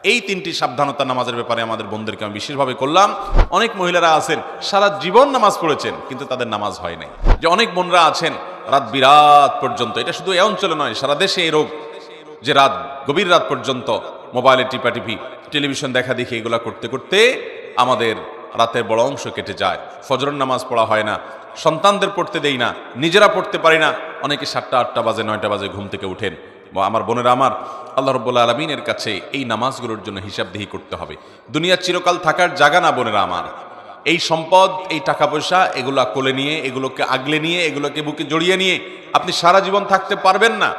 এই তিনটি সাবধানতা নামাজের ব্যাপারে আমাদের বোনদেরকে আমি বিশেষভাবে করলাম। অনেক মহিলারা আছেন সারা জীবন নামাজ পড়েছেন কিন্তু তাদের নামাজ হয় নাই। যে অনেক বোনরা আছেন রাত বিরাত পর্যন্ত, এটা শুধু এই অঞ্চলে নয়, সারা দেশে এই রোগ, যে রাত গভীর রাত পর্যন্ত মোবাইলে টিপাটিপি, টেলিভিশন দেখা দেখি, এগুলা করতে করতে আমাদের রাতের বড় অংশ কেটে যায়। ফজরের নামাজ পড়া হয় না, সন্তানদের পড়তে দেই না, নিজেরা পড়তে পারি না। অনেকে 7টা 8টা বাজে 9টা বাজে ঘুম থেকে উঠেন। আমার বোনেরা আমার, আল্লাহ রাব্বুল আলামিনের কাছে এই নামাজগুলোর জন্য হিসাবদিহি করতে হবে। দুনিয়া চিরকাল থাকার জায়গা না বোনেরা আমার। এই সম্পদ, এই টাকা পয়সা, এগুলা কোলে নিয়ে, এগুলোকে আগলে নিয়ে, এগুলোকে বুকে জড়িয়ে নিয়ে আপনি সারা জীবন থাকতে পারবেন না।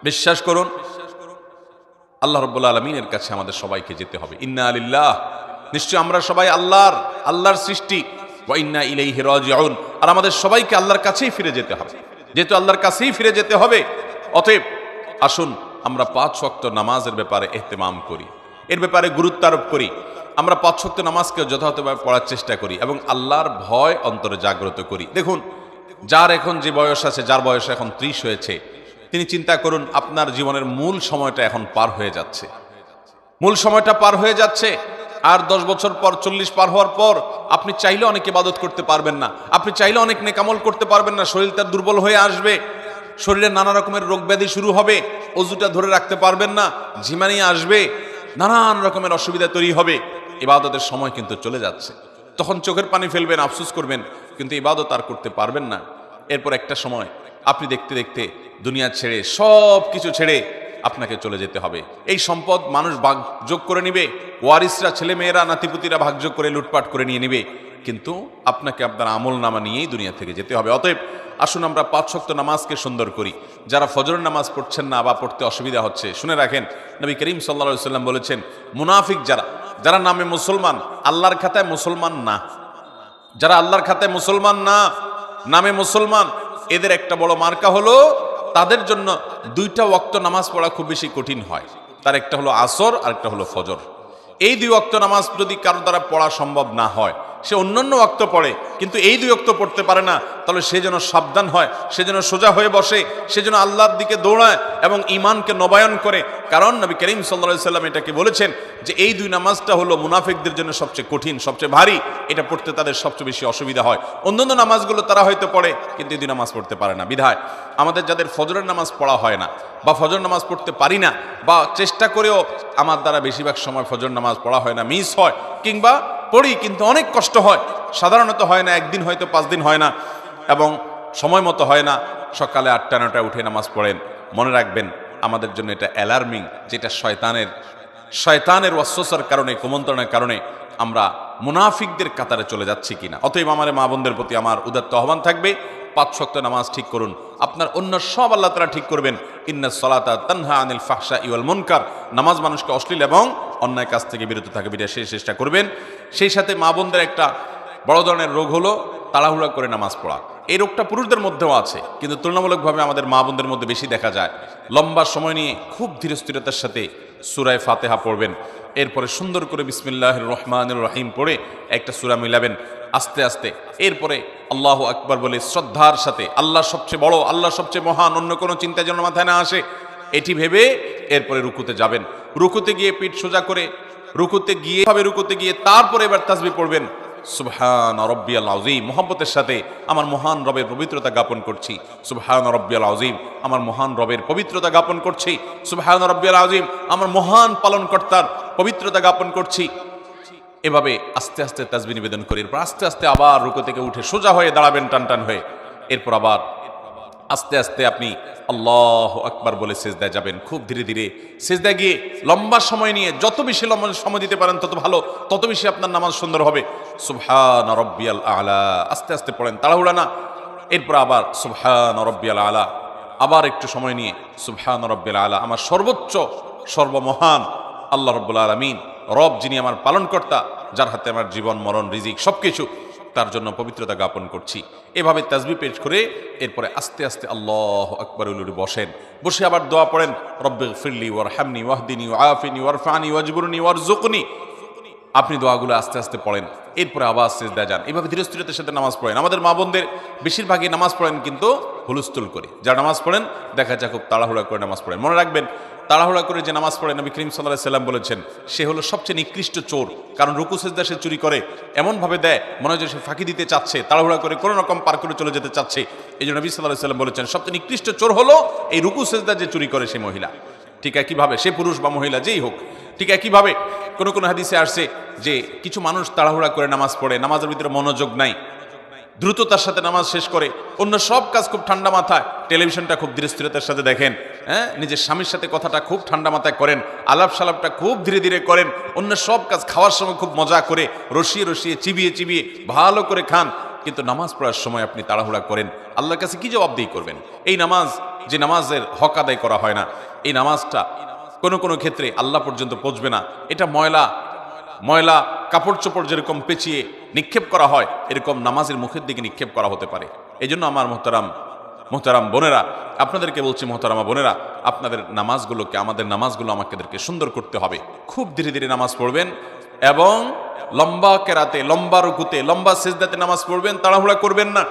বিশ্বাস করুন, আল্লাহ রাব্বুল আলামিনের কাছে আমাদের সবাইকে যেতে হবে। ইন্না লিল্লাহ, নিশ্চয় আমরা সবাই আল্লাহর সৃষ্টি, ওয়া ইন্না ইলাইহি রাজিউন, আর আমাদের সবাইকে আল্লাহর কাছেই ফিরে যেতে হবে। যেহেতু আল্লাহর কাছেই ফিরে যেতে হবে, অতএব আসুন আমরা 5 ওয়াক্ত নামাজের ব্যাপারে ইহতিমাম করি, এর ব্যাপারে গুরুত্ব আরোপ করি। আমরা 5 ওয়াক্ত নামাজকে যথাযথভাবে পড়ার চেষ্টা করি এবং আল্লাহর ভয় অন্তরে জাগ্রত করি। দেখুন, যার এখন যে বয়স আছে, যার বয়স এখন 30 হয়েছে, তিনি চিন্তা করুন আপনার জীবনের মূল সময়টা এখন পার হয়ে যাচ্ছে। মূল সময়টা পার হয়ে যাচ্ছে। আর 10 বছর পর, 40 পার হওয়ার পর আপনি চাইলে অনেক ইবাদত করতে পারবেন না, আপনি চাইলে অনেক নেকামল করতে পারবেন না। শরীরটা দুর্বল হয়ে আসবে, শরীরে নানা রকমের রোগ ব্যাধি শুরু হবে, অজুটা ধরে রাখতে পারবেন না, ঝিমানি আসবে, নানান রকমের অসুবিধা তৈরি হবে। ইবাদতের সময় কিন্তু চলে যাচ্ছে। তখন চোখের পানি ফেলবেন, আফসোস করবেন, কিন্তু ইবাদত আর করতে পারবেন না। এরপর একটা সময় আপনি দেখতে দেখতে দুনিয়া ছেড়ে, সব কিছু ছেড়ে আপনাকে চলে যেতে হবে। এই সম্পদ মানুষ ভাগযোগ করে নিবে, ওয়ারিসরা, ছেলে মেয়েরা, নাতিপুতিরা ভাগযোগ করে লুটপাট করে নিয়ে নিবে, কিন্তু আপনাকে আপনার আমল নামা নিয়েই দুনিয়া থেকে যেতে হবে। অতএব আসুন আমরা 5 ওয়াক্ত নামাজকে সুন্দর করি। যারা ফজরের নামাজ পড়ছেন না বা পড়তে অসুবিধা হচ্ছে, শুনে রাখেন, নবী করিম সাল্লাল্লাহু আলাইহি ওয়াসাল্লাম বলেছেন, মুনাফিক যারা নামে মুসলমান, আল্লাহর খাতায় মুসলমান না, যারা আল্লাহর খাতায় মুসলমান না, নামে মুসলমান, এদের একটা বড় মার্কা হলো তাদের জন্য 2টা ওয়াক্ত নামাজ পড়া খুব বেশি কঠিন হয়। তার একটা হলো আসর আর একটা হলো ফজর। এই 2 ওয়াক্ত নামাজ যদি কারো দ্বারা পড়া সম্ভব না হয়, সে অন্যান্য ওয়াক্ত পড়ে কিন্তু এই 2 ওয়াক্ত পড়তে পারে না, তাহলে সে যেন সাবধান হয়, সে যেন সোজা হয়ে বসে, সে যেন আল্লাহর দিকে দৌড়ায় এবং ঈমানকে নবায়ন করে। কারণ নবী করিম সাল্লাল্লাহু আলাইহি সাল্লাম এটাকে বলেছেন যে এই 2 নামাজটা হলো মুনাফিকদের জন্য সবচেয়ে কঠিন, সবচেয়ে ভারী, এটা পড়তে তাদের সবচেয়ে বেশি অসুবিধা হয়। অন্যান্য নামাজগুলো তারা হয়তো পড়ে কিন্তু এই 2 নামাজ পড়তে পারে না। বিধায় আমাদের যাদের ফজরের নামাজ পড়া হয় না বা ফজর নামাজ পড়তে পারি না, বা চেষ্টা করেও আমার দ্বারা বেশিরভাগ সময় ফজর নামাজ পড়া হয় না, মিস হয়, কিংবা পড়ি কিন্তু অনেক কষ্ট হয়, সাধারণত হয় না, একদিন হয়তো 5 দিন হয় না এবং সময় মতো হয় না, সকালে 8টা 9টায় উঠে নামাজ পড়েন, মনে রাখবেন আমাদের জন্য এটা অ্যালার্মিং, যেটা শয়তানের ওয়াসওয়াসার কারণে, কুমন্ত্রণের কারণে আমরা মুনাফিকদের কাতারে চলে যাচ্ছি কিনা। অতএব আমার মা বোনদের প্রতি আমার উদাত্ত আহ্বান থাকবে, 5 ওয়াক্ত নামাজ ঠিক করুন, আপনার অন্য সব আল্লাহ তাআলা ঠিক করবেন। ইন্নাস সালাতা তানহা আনিল ফাহশাই ওয়াল মুনকার, নামাজ মানুষকে অশ্লীল এবং অন্যায় কাজ থেকে বিরত থাকবে, এটা সেই চেষ্টা করবেন। সেই সাথে মা বোনদের একটা বড় ধরনের রোগ হলো তাড়াহুড়া করে নামাজ পড়া। এই রোগটা পুরুষদের মধ্যেও আছে কিন্তু তুলনামূলকভাবে আমাদের মা বোনদের মধ্যে বেশি দেখা যায়। লম্বা সময় নিয়ে খুব ধীরস্থিরতার সাথে সূরা ফাতিহা পড়বেন, এরপরে সুন্দর করে বিসমিল্লাহির রহমানির রহিম পড়ে একটা সূরা মিলাবেন আস্তে আস্তে, এরপরে আল্লাহু আকবার বলে শ্রদ্ধার সাথে, আল্লাহ সবচেয়ে বড়, আল্লাহ সবচেয়ে মহান, অন্য কোনো চিন্তা যেন মাথায় না আসে, এটি ভেবে এরপরে রুকুতে যাবেন। রুকুতে গিয়ে পিঠ সোজা করে রুকুতে গিয়ে তারপরে এবার তাসবিহ পড়বেন, সুবহান রাব্বিয়াল আযীম, মুহাব্বতের সাথে আমার মহান রবের পবিত্রতা জ্ঞাপন করছি, সুবহান রাব্বিয়াল আযীম, আমার মহান রবের পবিত্রতা জ্ঞাপন করছি, সুবহান রাব্বিয়াল আযীম, আমার মহান পালনকর্তার পবিত্রতা জ্ঞাপন করছি। এভাবে আস্তে আস্তে তাসবিহ নিবেদন করে এরপর আস্তে আস্তে আবার রুকু থেকে উঠে সোজা হয়ে দাঁড়াবেন টান হয়ে, এরপর আবার আস্তে আস্তে আপনি আল্লাহু আকবার বলে সিজদায় যাবেন। খুব ধীরে ধীরে সিজদায় গিয়ে লম্বা সময় নিয়ে, যত বেশি লম্বা সময় দিতে পারেন তত ভালো, তত বেশি আপনার নামাজ সুন্দর হবে। সুবহান রাব্বিয়াল আলা, আস্তে আস্তে পড়েন, তাড়াহুড়া না। এরপর আবার সুবহান রাব্বিয়াল আলা, আবার একটু সময় নিয়ে সুবহান রাব্বিয়াল আলা, আমার সর্বোচ্চ সর্বমহান আল্লাহ রাব্বুল আলামিন, রব যিনি আমার পালনকর্তা, যার হাতে আমার জীবন মরণ রিজিক সবকিছু, তার জন্য পবিত্রতা জ্ঞাপন করছি। এভাবে তাসবিহ পেশ করে এরপরে আস্তে আস্তে আল্লাহু আকবার বলে বসেন। বসে আবার দোয়া পড়েন, রব্বিগফিরলি ওয়ারহামনি ওয়াহদিনি ওয়াআফিনি ওয়ারফানি ওয়াজবুরনি ওয়ারযুকনি। আপনি দোয়াগুলো আস্তে আস্তে পড়েন, এরপরে আবার সিজদায় যান। এভাবে ধীরস্থিরতার সাথে নামাজ পড়েন। আমাদের মা বোনদের বেশিরভাগই নামাজ পড়েন কিন্তু হুলস্থুল করে, যারা নামাজ পড়েন দেখা যায় খুব তাড়াহুড়া করে নামাজ পড়েন। মনে রাখবেন তাড়াহুড়া করে যে নামাজ পড়ে, নবী করিম সাল্লাল্লাহু আলাইহি সাল্লাম বলেছেন সে হলো সবচেয়ে নিকৃষ্ট চোর। কারণ রুকু সিজদা সে চুরি করে, এমনভাবে দেয় মনে হয় যে সে ফাঁকি দিতে চাচ্ছে, তাড়াহুড়া করে কোনো রকম পার করে চলে যেতে চাচ্ছে। এই জন্য নবী সাল্লাল্লাহু আলাইহি সাল্লাম বলেছেন সবচেয়ে নিকৃষ্ট চোর হলো এই রুকু সিজদা যে চুরি করে সে মহিলা। ঠিক একইভাবে সে পুরুষ বা মহিলা যেই হোক। ঠিক একইভাবে কোনো কোনো হাদিসে আসছে যে কিছু মানুষ তাড়াহুড়া করে নামাজ পড়ে, নামাজের ভিতরে মনোযোগ নাই, দ্রুততার সাথে নামাজ শেষ করে, অন্য সব কাজ খুব ঠান্ডা মাথায়, টেলিভিশনটা খুব ধীরে স্থিরতার সাথে দেখেন, হ্যাঁ, নিজের স্বামীর সাথে কথাটা খুব ঠান্ডা মাথায় করেন, আলাপ সালাপটা খুব ধীরে ধীরে করেন, অন্য সব কাজ খাওয়ার সময় খুব মজা করে রসিয়ে রসিয়ে চিবিয়ে চিবিয়ে ভালো করে খান, কিন্তু নামাজ পড়ার সময় আপনি তাড়াহুড়া করেন, আল্লাহর কাছে কি জবাবদিহি করবেন? এই নামাজ, যে নামাজের হক আদায় করা হয় না, এই নামাজটা কোনো কোনো ক্ষেত্রে আল্লাহ পর্যন্ত পৌঁছবে না। এটা ময়লা কাপড় চোপড় যেরকম পেঁচিয়ে নিক্ষেপ করা হয়, এরকম নামাজের মুখের দিকে নিক্ষেপ করা হতে পারে। এই জন্য আমার মোহতারাম বোনেরা, আপনাদেরকে বলছি, মোহতারামা বোনেরা, আপনাদের নামাজগুলোকে, আমাদের নামাজগুলো আমাদেরকে সুন্দর করতে হবে। খুব ধীরে ধীরে নামাজ পড়বেন এবং লম্বা কেরাতে, লম্বা রুকুতে, লম্বা সিজদাতে নামাজ পড়বেন, তাড়াহুড়া করবেন না।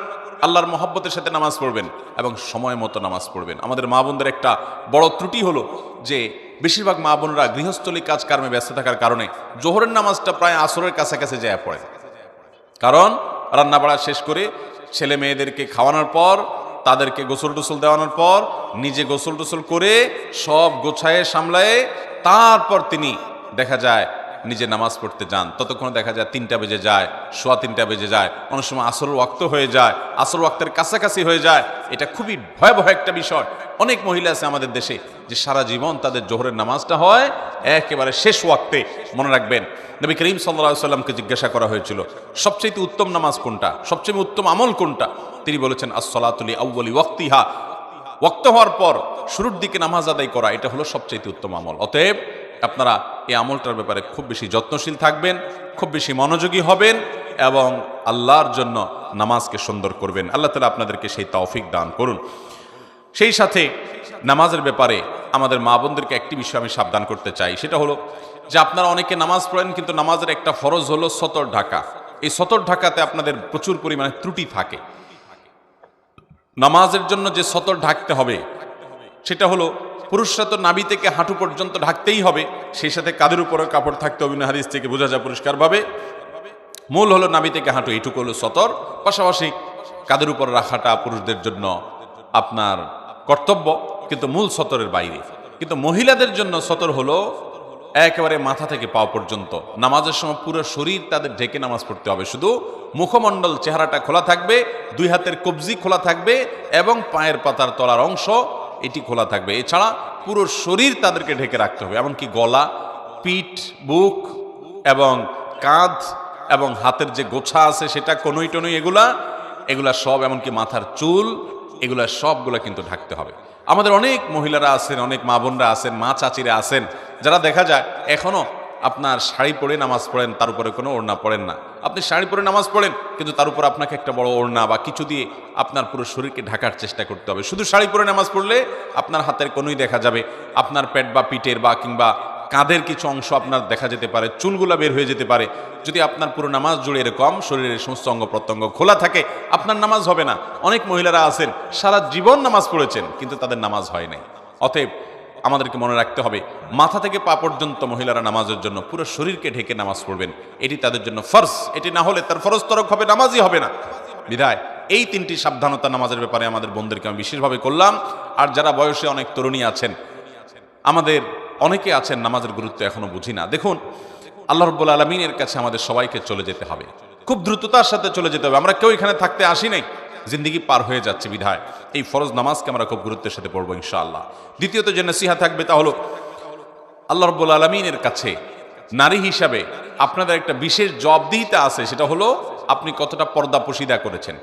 আল্লাহর মহব্বতের সাথে নামাজ পড়বেন এবং সময় মতো নামাজ পড়বেন। আমাদের মা বোনদের একটা বড় ত্রুটি হলো যে বেশিরভাগ মা বোনরা গৃহস্থলী কাজকর্মে ব্যস্ত থাকার কারণে জোহরের নামাজটা প্রায় আসরের কাছাকাছি যায় পড়ে। কারণ রান্না বাড়া শেষ করে ছেলে মেয়েদেরকে খাওয়ানোর পর, তাদেরকে গোসল টোসল দেওয়ানোর পর, নিজে গোসল টোসল করে সব গোছায়ে সামলায়ে তারপর তিনি দেখা যায় নিজে নামাজ পড়তে যান। ততক্ষণে দেখা যায় 3টা বেজে যায়, সোয়া 3টা বেজে যায়, অনেক সময় আসর ওয়াক্ত হয়ে যায়, আসর ওয়াক্তের কাছাকাছি হয়ে যায়। এটা খুবই ভয়াবহ একটা বিষয়। অনেক মহিলা আছে আমাদের দেশে যে সারা জীবন তাদের জোহরের নামাজটা হয় একেবারে শেষ ওয়াক্তে। মনে রাখবেন, নবী করিম সাল্লাল্লাহু আলাইহি সাল্লামকে জিজ্ঞাসা করা হয়েছিল সবচেয়ে উত্তম নামাজ কোনটা, সবচেয়ে উত্তম আমল কোনটা? তিনি বলেছেন আস-সালাতু লি আউয়ালি ওয়াক্তিহা, ওয়াক্ত হওয়ার পর শুরুর দিকে নামাজ আদায় করা, এটা হলো সবচেয়ে উত্তম আমল। অতএব আপনারা এই আমলটার ব্যাপারে খুব বেশি যত্নশীল থাকবেন, খুব বেশি মনোযোগী হবেন এবং আল্লাহর জন্য নামাজকে সুন্দর করবেন। আল্লাহ তাআলা আপনাদেরকে সেই তৌফিক দান করুন। সেই সাথে নামাজের ব্যাপারে আমাদের মা বোনদেরকে একটি বিষয় আমি সাবধান করতে চাই, সেটা হলো যে আপনারা অনেকে নামাজ পড়েন কিন্তু নামাজের একটা ফরজ হলো সতর ঢাকা। এই সতর ঢাকাতে আপনাদের প্রচুর পরিমাণে ত্রুটি থাকে। নামাজের জন্য যে সতর ঢাকতে হবে সেটা হলো পুরুষরা তো নাভি থেকে হাঁটু পর্যন্ত ঢাকতেই হবে, সেই সাথে কাঁধের উপরে কাপড় থাকতে হবে, হাদিস থেকে বোঝা যায় পরিষ্কারভাবে। মূল হলো নাভি থেকে হাঁটু, এইটুকু হলো সতর। পাশাপাশি কাঁধের উপর রাখাটা পুরুষদের জন্য আপনার কর্তব্য, কিন্তু মূল সতরের বাইরে। কিন্তু মহিলাদের জন্য সতর হলো একেবারে মাথা থেকে পা পর্যন্ত। নামাজের সময় পুরো শরীর তাদের ঢেকে নামাজ পড়তে হবে, শুধু মুখমণ্ডল, চেহারাটা খোলা থাকবে, 2 হাতের কবজি খোলা থাকবে এবং পায়ের পাতার তলার অংশ এটি খোলা থাকবে। এছাড়া পুরো শরীর তাদেরকে ঢেকে রাখতে হবে, এমনকি গলা, পিঠ, বুক এবং কাঁধ এবং হাতের যে গোছা আছে সেটা, কনুই টনুই, এগুলা সব, এমনকি মাথার চুল, এগুলা সবগুলা কিন্তু ঢাকতে হবে। আমাদের অনেক মহিলারা আছেন, অনেক মা বোনরা আছেন, মা চাচিরা আছেন, যারা দেখা যায় এখনো আপনার শাড়ি পরে নামাজ পড়েন, তার উপরে কোনো ওড়না পড়েন না। আপনি শাড়ি পরে নামাজ পড়েন কিন্তু তার উপর আপনাকে একটা বড় ওড়না বা কিছু দিয়ে আপনার পুরো শরীরকে ঢাকার চেষ্টা করতে হবে। শুধু শাড়ি পরে নামাজ পড়লে আপনার হাতের কোনোই দেখা যাবে, আপনার পেট বা পিঠের বা কিংবা কাঁধের কিছু অংশ আপনার দেখা যেতে পারে, চুলগুলা বের হয়ে যেতে পারে। যদি আপনার পুরো নামাজ জুড়ে এরকম শরীরের সমস্ত অঙ্গ প্রত্যঙ্গ খোলা থাকে, আপনার নামাজ হবে না। অনেক মহিলারা আছেন সারা জীবন নামাজ পড়েছেন কিন্তু তাদের নামাজ হয় নাই। অতএব আমাদেরকে মনে রাখতে হবে, মাথা থেকে পা পর্যন্ত মহিলারা নামাজের জন্য পুরো শরীরকে ঢেকে নামাজ পড়বেন, এটি তাদের জন্য ফরজ। এটি না হলে তার ফরজ তরক হবে, নামাজই হবে না। বিধায় এই 3টি সাবধানতা নামাজের ব্যাপারে আমাদের বোনদেরকে আমি বিশেষভাবে করলাম। আর যারা বয়সে অনেক তরুণী আছেন, আমাদের অনেকে আছেন নামাজের গুরুত্ব এখনো বুঝি না। দেখুন, আল্লাহ রাব্বুল আলামিনের কাছে আমাদের সবাইকে চলে যেতে হবে, খুব দ্রুততার সাথে চলে যেতে হবে। আমরা কেউ এখানে থাকতে আসি নাই, জিন্দিগি পার হয়ে যাচ্ছে। বিধায় এই ফরজ নামাজকে আমরা খুব গুরুত্বের সাথে পড়বো ইনশাআল্লাহ। দ্বিতীয়ত যে নসিহা থাকবে তা হলো, আল্লাহ রাব্বুল আলামিনের কাছে নারী হিসাবে আপনাদের একটা বিশেষ জবাবদিহিতা আছে, সেটা হলো আপনি কতটা পর্দা পশিদা করেছেন।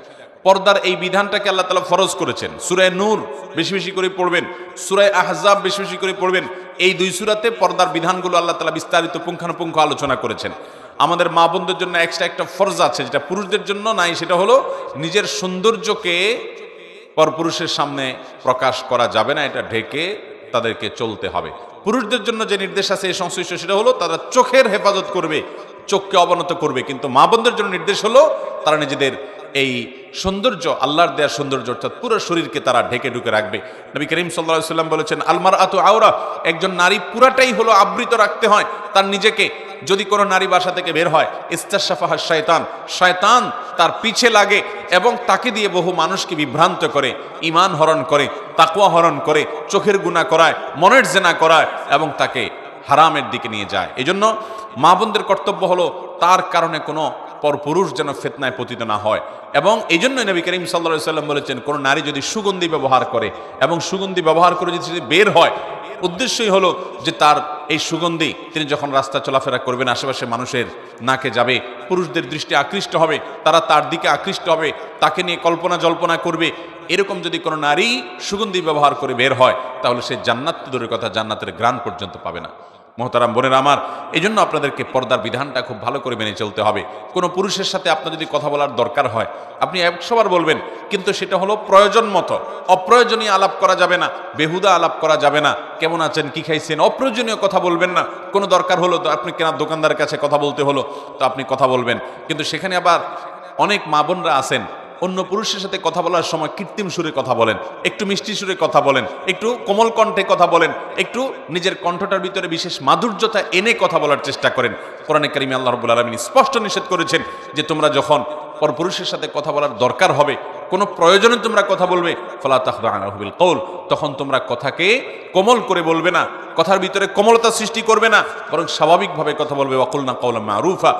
পর্দার এই বিধানটাকে আল্লাহ তাআলা ফরজ করেছেন। সূরা নূর বেশি বেশি করে পড়বেন, সূরা আহজাব বেশি বেশি করে পড়বেন। এই 2 সূরাতে পর্দার বিধানগুলো আল্লাহ তাআলা বিস্তারিত পুঙ্খানুপুঙ্খ আলোচনা করেছেন। আমাদের মা বোনদের জন্য এক্সট্রা একটা ফরজ আছে, যেটা পুরুষদের জন্য নাই, সেটা হলো নিজের সৌন্দর্যকে পরপুরুষের সামনে প্রকাশ করা যাবে না, এটা ঢেকে তাদেরকে চলতে হবে। পুরুষদের জন্য যে নির্দেশ আছে এই সংশ্লিষ্ট, সেটা হলো তারা চোখের হেফাজত করবে, চোখকে অবনত করবে। কিন্তু মা বোনদের জন্য নির্দেশ হলো তারা নিজেদের এই সৌন্দর্য, আল্লাহর দেয়া সৌন্দর্য, অর্থাৎ পুরো শরীরকে তারা ঢেকে ঢুকে রাখবে। নবী করিম সাল্লাল্লাহু আলাইহি ওয়াসাল্লাম বলেছেন, আলমার আতু আওরা, একজন নারী পুরাটাই হলো আবৃত রাখতে হয় তার নিজেকে। যদি কোনো নারী বাসা থেকে বের হয়, ইস্তাশাফাহা শয়তান, শয়তান তার পিছে লাগে এবং তাকে দিয়ে বহু মানুষকে বিভ্রান্ত করে, ঈমান হরণ করে, তাকওয়া হরণ করে, চোখের গুনাহ করায়, মনের জেনা করায় এবং তাকে হারামের দিকে নিয়ে যায়। এজন্য মা বোনদের কর্তব্য হলো তার কারণে কোনো পরপুরুষ যেন ফিতনায় পতিত না হয়। এবং এই জন্যই নবী করিম সাল্লাল্লাহু আলাইহি ওয়াসাল্লাম বলেছেন, কোনো নারী যদি সুগন্ধি ব্যবহার করে এবং সুগন্ধি ব্যবহার করে যদি বের হয়, উদ্দেশ্যই হলো যে তার এই সুগন্ধি তিনি যখন রাস্তা চলাফেরা করবেন, আশেপাশে মানুষের নাকে যাবে, পুরুষদের দৃষ্টি আকৃষ্ট হবে, তারা তার দিকে আকৃষ্ট হবে, তাকে নিয়ে কল্পনা জল্পনা করবে। এরকম যদি কোনো নারী সুগন্ধি ব্যবহার করে বের হয়, তাহলে সে জান্নাত তো দূরের কথা, জান্নাতের ঘ্রাণ পর্যন্ত পাবে না। মহতারাম বোনেরা আমার, এই জন্য আপনাদেরকে পর্দার বিধানটা খুব ভালো করে মেনে চলতে হবে। কোনো পুরুষের সাথে আপনার যদি কথা বলার দরকার হয়, আপনি 100 বার বলবেন, কিন্তু সেটা হলো প্রয়োজন মতো। অপ্রয়োজনীয় আলাপ করা যাবে না, বেহুদা আলাপ করা যাবে না, কেমন আছেন, কি খাইছেন, অপ্রয়োজনীয় কথা বলবেন না। কোনো দরকার হলো তো আপনি কেনার দোকানদারের কাছে কথা বলতে হলো, তো আপনি কথা বলবেন। কিন্তু সেখানে আবার অনেক মা বোনরা আছেন, অন্য পুরুষের সাথে কথা বলার সময় কৃত্রিম সুরে কথা বলেন, একটু মিষ্টি সুরে কথা বলেন, একটু কোমল কণ্ঠে কথা বলেন, একটু নিজের কণ্ঠটার ভিতরে বিশেষ মাধুর্যতা এনে কথা বলার চেষ্টা করেন। কোরআনে কারিমে আল্লাহ রাব্বুল আলামিন স্পষ্ট নিষেধ করেছেন যে তোমরা যখন পরপুরুষের সাথে কথা বলার দরকার হবে, কোনো প্রয়োজনে তোমরা কথা বলবে, ফালা তাখদা'না বিল কওল, তখন তোমরা কথাকে কোমল করে বলবে না, কথার ভিতরে কোমলতা সৃষ্টি করবে না, বরং স্বাভাবিকভাবে কথা বলবে। ওয়াকুলনা কাওলাম মারুফা,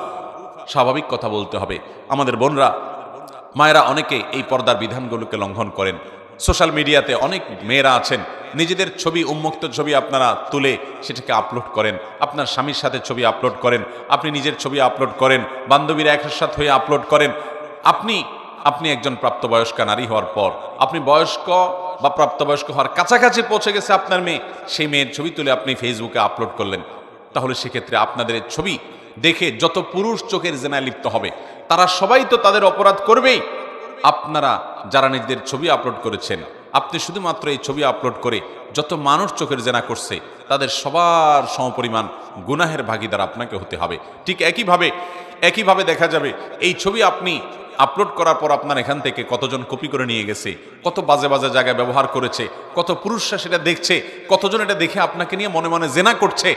স্বাভাবিক কথা বলতে হবে। আমাদের বোনরা, মায়েরা অনেকে এই পর্দার বিধানগুলোকে লঙ্ঘন করেন। সোশ্যাল মিডিয়াতে অনেক মেয়েরা আছেন, নিজেদের ছবি, উন্মুক্ত ছবি আপনারা তুলে সেটাকে আপলোড করেন, আপনার স্বামীর সাথে ছবি আপলোড করেন, আপনি নিজের ছবি আপলোড করেন, বান্ধবীরা একসাথে হয়ে আপলোড করেন। আপনি একজন প্রাপ্তবয়স্কা নারী হওয়ার পর, আপনি বয়স্ক বা প্রাপ্তবয়স্ক হওয়ার কাছাকাছি পৌঁছে গেছে আপনার মেয়ে, সেই মেয়ের ছবি তুলে আপনি ফেসবুকে আপলোড করলেন, তাহলে সেক্ষেত্রে আপনাদের ছবি দেখে যত পুরুষ চোখের জেনায় লিপ্ত হবে, তারা সবাই তো তাদের অপরাধ করবেই। আপনারা যারা নিজেদের ছবি আপলোড করেছেন, আপনি শুধুমাত্র এই ছবি আপলোড করে যত মানুষ চোখের জেনা করছে, তাদের সবার সমপরিমাণ গুনাহের ভাগীদার আপনাকে হতে হবে। ঠিক একইভাবে দেখা যাবে এই ছবি আপনি আপলোড করার পর আপনার এখান থেকে কতজন কপি করে নিয়ে গেছে, কত বাজে বাজে জায়গায় ব্যবহার করেছে, কত পুরুষরা সেটা দেখছে, কতজন এটা দেখে আপনাকে নিয়ে মনে মনে জেনা করছে,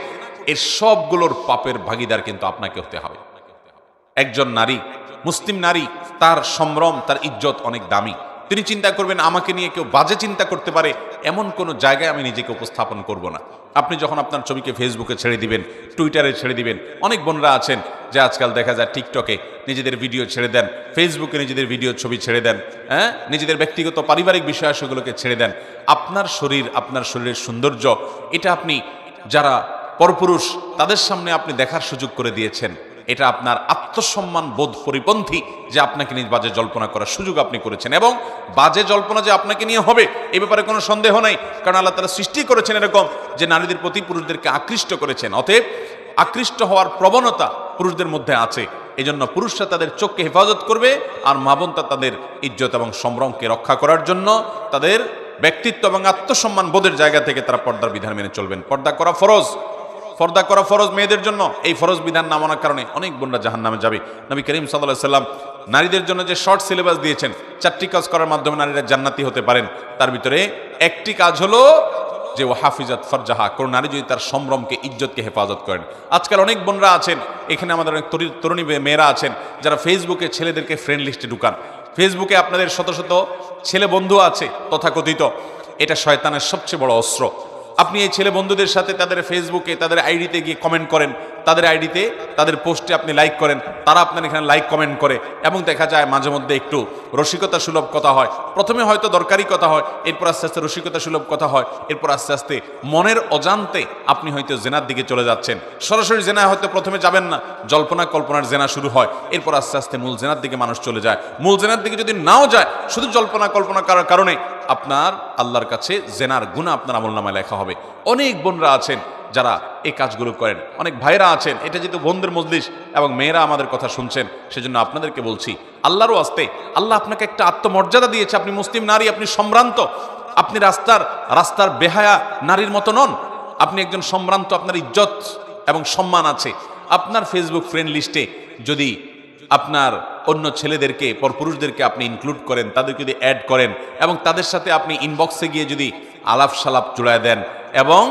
এর সবগুলোর পাপের ভাগীদার কিন্তু আপনাকে হতে হবে। একজন নারী, মুসলিম নারী, তার সম্ভ্রম, তার ইজ্জত অনেক দামি। তিনি চিন্তা করবেন আমাকে নিয়ে কেউ বাজে চিন্তা করতে পারে, এমন কোনো জায়গায় আমি নিজেকে উপস্থাপন করব না। আপনি যখন আপনার ছবিকে ফেসবুকে ছেড়ে দিবেন, টুইটারে ছেড়ে দিবেন, অনেক বোনরা আছেন যে আজকাল দেখা যায় টিকটকে নিজেদের ভিডিও ছেড়ে দেন, ফেসবুকে নিজেদের ভিডিও ছবি ছেড়ে দেন, নিজেদের ব্যক্তিগত পারিবারিক বিষয়াবলীগুলোকে ছেড়ে দেন। আপনার শরীর, আপনার শরীরের সৌন্দর্য, এটা আপনি যারা পরপুরুষ তাদের সামনে আপনি দেখার সুযোগ করে দিয়েছেন, এটা আপনার আত্মসম্মান বোধ পরিপন্থী যে আপনাকে নিয়ে বাজে জল্পনা করার সুযোগ আপনি করেছেন। এবং বাজে জল্পনা যে আপনাকে নিয়ে হবে এ ব্যাপারে কোনো সন্দেহ নাই, কারণ আল্লাহ তাআলা সৃষ্টি করেছেন এরকম যে নারীদের প্রতি পুরুষদেরকে আকৃষ্ট করেছেন। অতএব আকৃষ্ট হওয়ার প্রবণতা পুরুষদের মধ্যে আছে, এজন্য পুরুষরা তাদের চোখকে হেফাজত করবে, আর মা বোনরা তাদের ইজ্জত এবং সম্ভ্রমকে রক্ষা করার জন্য তাদের ব্যক্তিত্ব এবং আত্মসম্মান বোধের জায়গা থেকে তারা পর্দার বিধান মেনে চলবেন। পর্দা করা ফরজ মেয়েদের জন্য। এই ফরজ বিধান না মানার কারণে অনেক বোনরা জাহান্নামে যাবে। নবী করিম সাল্লাল্লাহু আলাইহি সাল্লাম নারীদের জন্য যে শর্ট সিলেবাস দিয়েছেন, 4টি কাজ করার মাধ্যমে নারীরা জান্নাতি হতে পারেন, তার ভিতরে একটি কাজ হলো যে ওয়াহাফিজাত ফারজাহা, কোন নারী যদি তার সম্ভ্রমকে, ইজ্জতকে হেফাজত করেন। আজকাল অনেক বোনরা আছেন, এখানে আমাদের অনেক তরুণী মেয়েরা আছেন যারা ফেসবুকে ছেলেদেরকে ফ্রেন্ড লিস্টে ঢুকান। ফেসবুকে আপনাদের শত শত ছেলে বন্ধু আছে তথাকথিত, এটা শয়তানের সবচেয়ে বড় অস্ত্র। আপনি এই ছেলে বন্ধুদের সাথে তাদের ফেসবুকে, তাদের আইডিতে গিয়ে কমেন্ট করেন, তাদের আইডিতে, তাদের পোস্টে আপনি লাইক করেন, তারা আপনার এখানে লাইক কমেন্ট করে, এবং দেখা যায় মাঝে মধ্যে একটু রসিকতা সুলভ কথা হয়। প্রথমে হয়তো দরকারি কথা হয়, এরপর আস্তে আস্তে রসিকতা সুলভ কথা হয়, এরপর আস্তে আস্তে মনের অজান্তে আপনি হয়তো জেনার দিকে চলে যাচ্ছেন। সরাসরি জেনায় হয়তো প্রথমে যাবেন না, জল্পনা কল্পনার জেনা শুরু হয়, এরপর আস্তে আস্তে মূল জেনার দিকে মানুষ চলে যায়। মূল জেনার দিকে যদি নাও যায়, শুধু জল্পনা কল্পনা করার কারণে আপনার আল্লাহর কাছে জেনার গুনাহ আপনার আমলনামায় লেখা হবে। অনেক বোনরা আছেন যারা এই কাজগুলো করেন, অনেক ভাইরা আছেন। এটা যেহেতু বোনদের মজলিস এবং মেয়েরা আমাদের কথা শুনছেন, সেজন্য আপনাদেরকে বলছি, আল্লাহরও আস্তে, আল্লাহ আপনাকে একটা আত্মমর্যাদা দিয়েছে। আপনি মুসলিম নারী, আপনি সম্ভ্রান্ত, আপনি রাস্তার বেহায়া নারীর মতো নন, আপনি একজন সম্ভ্রান্ত, আপনার ইজ্জত এবং সম্মান আছে। আপনার ফেসবুক ফ্রেন্ড লিস্টে যদি আপনার অন্য ছেলেদেরকে পরপুরুষদেরকে আপনি ইনক্লুড করেন, তাদের যদি অ্যাড করেন এবং তাদের সাথে আপনি ইনবক্সে গিয়ে যদি আলাপ সালাপ জুড়ায় দেন এবং